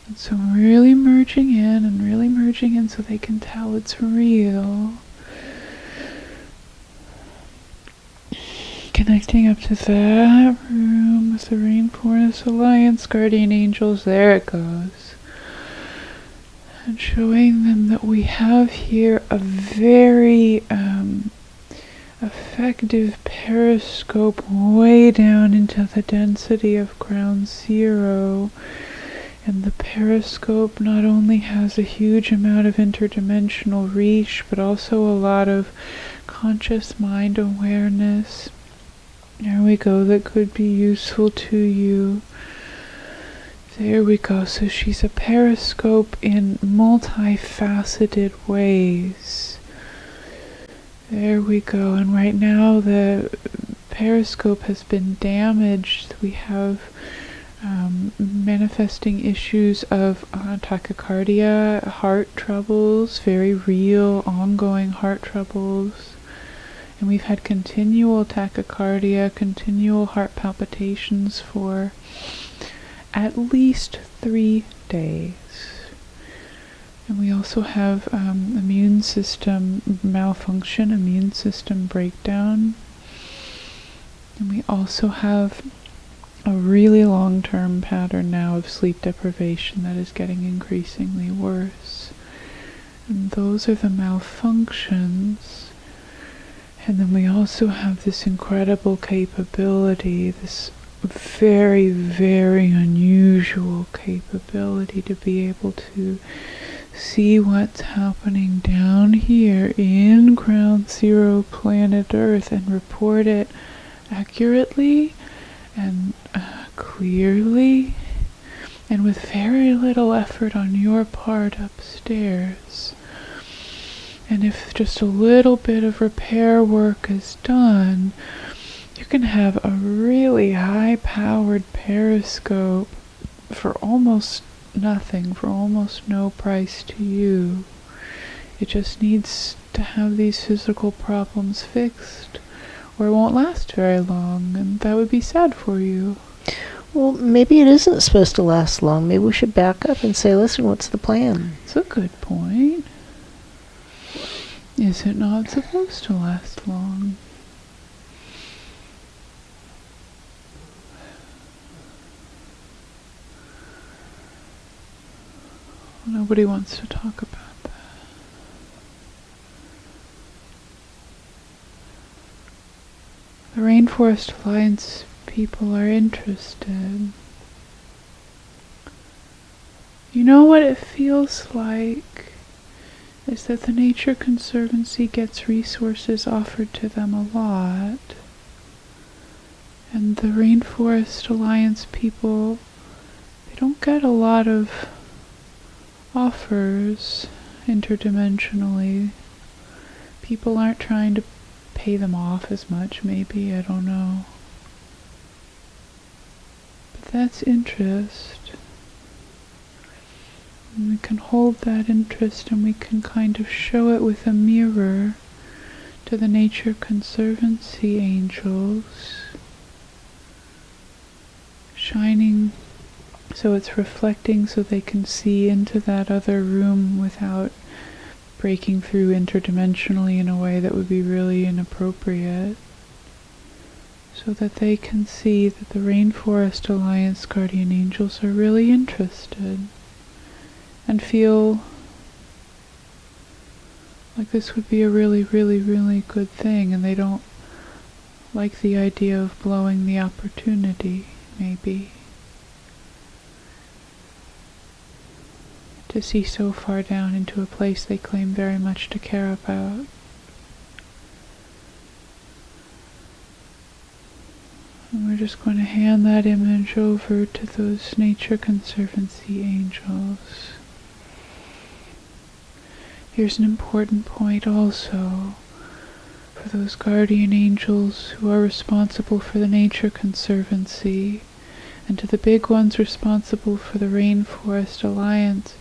And so really merging in and really merging in so they can tell it's real. Connecting up to that room with the Rainforest Alliance Guardian Angels. There it goes. And showing them that we have here a very effective periscope way down into the density of ground zero. And the periscope not only has a huge amount of interdimensional reach, but also a lot of conscious mind awareness. There we go, that could be useful to you. There we go, so she's a periscope in multifaceted ways. There we go, and right now the periscope has been damaged. We have manifesting issues of tachycardia, heart troubles, very real, ongoing heart troubles. And we've had continual tachycardia, continual heart palpitations for at least 3 days. And we also have immune system malfunction, immune system breakdown. And we also have a really long-term pattern now of sleep deprivation that is getting increasingly worse. And those are the malfunctions. And then we also have this incredible capability, this very, very unusual capability to be able to see what's happening down here in Ground Zero planet Earth and report it accurately and clearly and with very little effort on your part upstairs. And if just a little bit of repair work is done, you can have a really high-powered periscope for almost nothing, for almost no price to you. It just needs to have these physical problems fixed, or it won't last very long, and that would be sad for you. Well, maybe it isn't supposed to last long. Maybe we should back up and say, listen, what's the plan? It's a good point. Is it not supposed to last long? Nobody wants to talk about that. The Rainforest Alliance people are interested. You know what it feels like is that the Nature Conservancy gets resources offered to them a lot, and the Rainforest Alliance people, they don't get a lot of offers interdimensionally. People aren't trying to pay them off as much, maybe, I don't know. But that's interest. And we can hold that interest and we can kind of show it with a mirror to the Nature Conservancy angels, shining so it's reflecting so they can see into that other room without breaking through interdimensionally in a way that would be really inappropriate, so that they can see that the Rainforest Alliance Guardian Angels are really interested and feel like this would be a really, really, really good thing, and they don't like the idea of blowing the opportunity, maybe, to see so far down into a place they claim very much to care about. And we're just going to hand that image over to those Nature Conservancy angels. Here's an important point also for those guardian angels who are responsible for the Nature Conservancy, and to the big ones responsible for the Rainforest Alliance.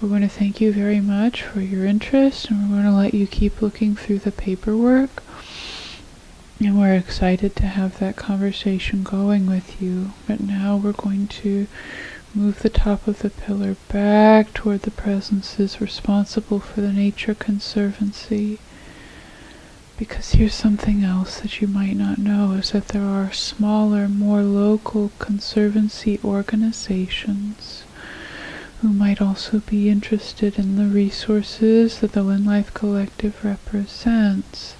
We're going to thank you very much for your interest, and we're going to let you keep looking through the paperwork, and we're excited to have that conversation going with you. But now we're going to Move the top of the pillar back toward the presences responsible for the Nature Conservancy. Because here's something else that you might not know, is that there are smaller, more local conservancy organizations who might also be interested in the resources that the Lynn Life Collective represents.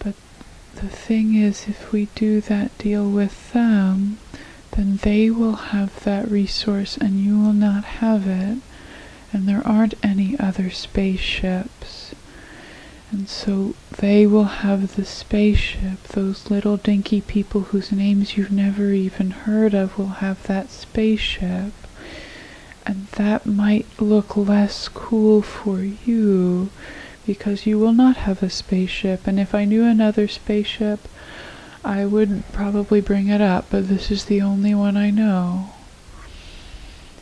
But the thing is, if we do that deal with them, then they will have that resource and you will not have it, and there aren't any other spaceships. And so they will have the spaceship. Those little dinky people whose names you've never even heard of will have that spaceship. And that might look less cool for you, because you will not have a spaceship. And if I knew another spaceship, I would probably bring it up, but this is the only one I know.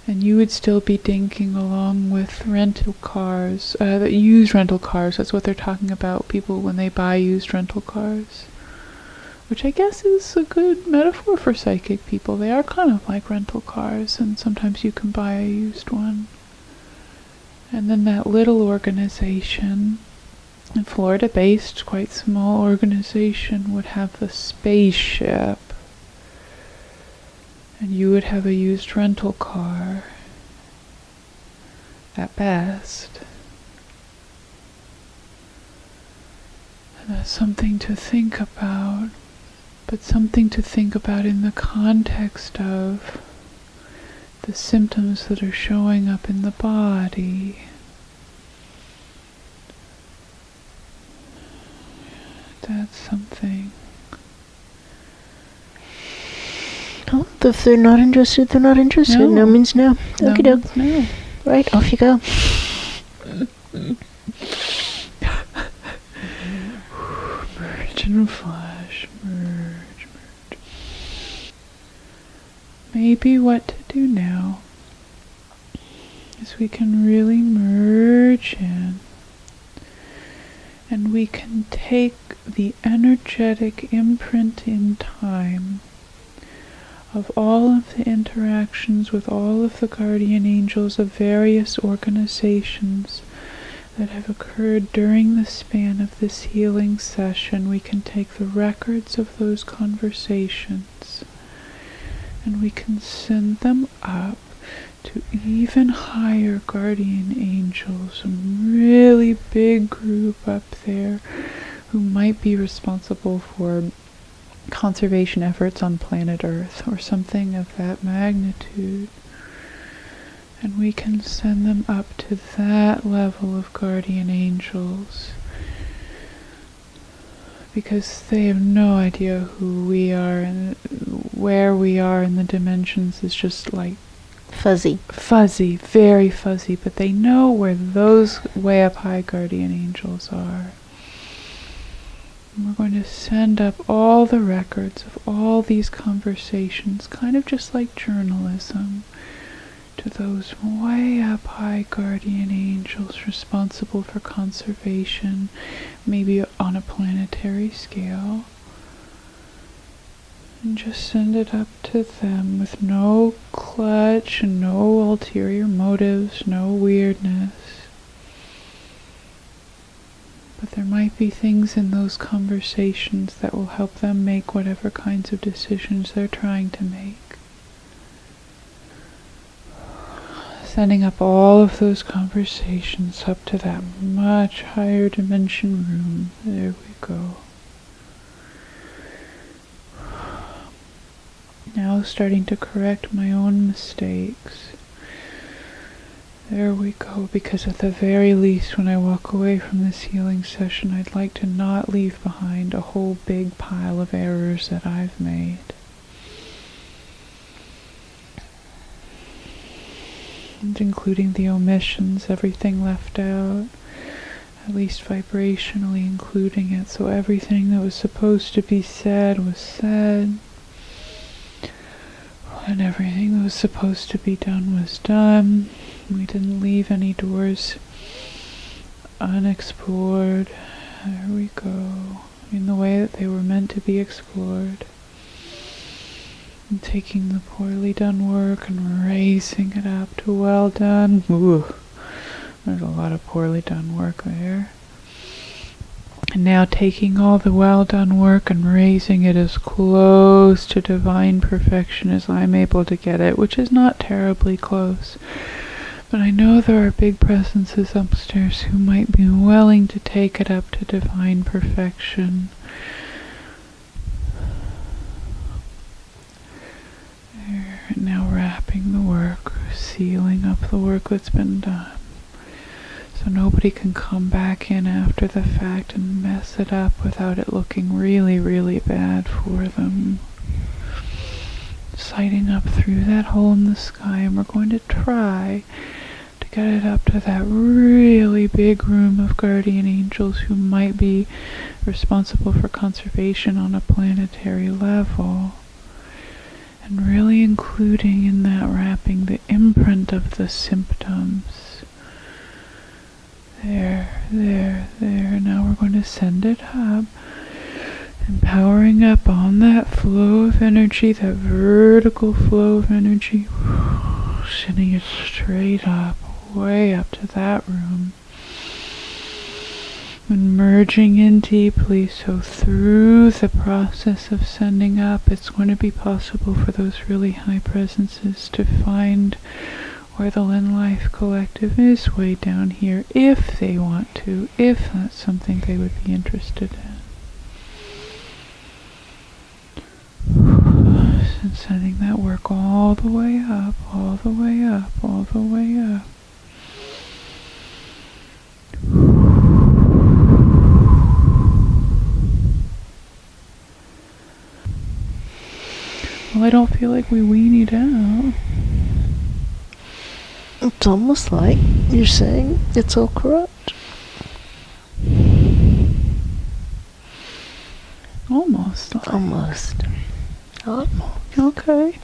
And you would still be dinking along with rental cars, used rental cars. That's what they're talking about, people when they buy used rental cars. Which I guess is a good metaphor for psychic people. They are kind of like rental cars, and sometimes you can buy a used one. And then that little organization, a Florida-based, quite small organization, would have the spaceship. And you would have a used rental car, at best. And that's something to think about, but something to think about in the context of the symptoms that are showing up in the body. That's something. Oh, if they're not interested, they're not interested. No means no. No Okie doke. means no. Right, off you go. Merge and flash. Merge. Maybe what to do now is we can really merge in, and we can take the energetic imprint in time of all of the interactions with all of the guardian angels of various organizations that have occurred during the span of this healing session. We can take the records of those conversations and we can send them up to even higher guardian angels, a really big group up there who might be responsible for conservation efforts on planet Earth or something of that magnitude. And we can send them up to that level of guardian angels, because they have no idea who we are, and where we are in the dimensions is just like Fuzzy, very fuzzy, but they know where those way up high guardian angels are. And we're going to send up all the records of all these conversations, kind of just like journalism, to those way up high guardian angels responsible for conservation, maybe on a planetary scale. And just send it up to them with no clutch and no ulterior motives, no weirdness. But there might be things in those conversations that will help them make whatever kinds of decisions they're trying to make. Sending up all of those conversations up to that much higher dimension room. There we go. Now starting to correct my own mistakes. There we go, because at the very least when I walk away from this healing session, I'd like to not leave behind a whole big pile of errors that I've made. And including the omissions, everything left out, at least vibrationally including it, so everything that was supposed to be said was said, and everything that was supposed to be done was done. We didn't leave any doors unexplored. There we go. In the way that they were meant to be explored. And taking the poorly done work and raising it up to well done. Ooh, there's a lot of poorly done work there. And now taking all the well done work and raising it as close to divine perfection as I'm able to get it, which is not terribly close. But I know there are big presences upstairs who might be willing to take it up to divine perfection. There, and now wrapping the work, sealing up the work that's been done. So nobody can come back in after the fact and mess it up without it looking really, really bad for them. Sighting up through that hole in the sky, and we're going to try to get it up to that really big room of guardian angels who might be responsible for conservation on a planetary level. And really including in that wrapping the imprint of the symptoms. There. Now we're going to send it up. And powering up on that flow of energy, that vertical flow of energy. Sending it straight up, way up to that room. And merging in deeply, so through the process of sending up, it's going to be possible for those really high presences to find where the Lynn Life Collective is way down here, if they want to, if that's something they would be interested in. And sending that work all the way up, all the way up, all the way up. Well, I don't feel like we weaned out. It's almost like you're saying it's all corrupt. Almost. Almost. Okay.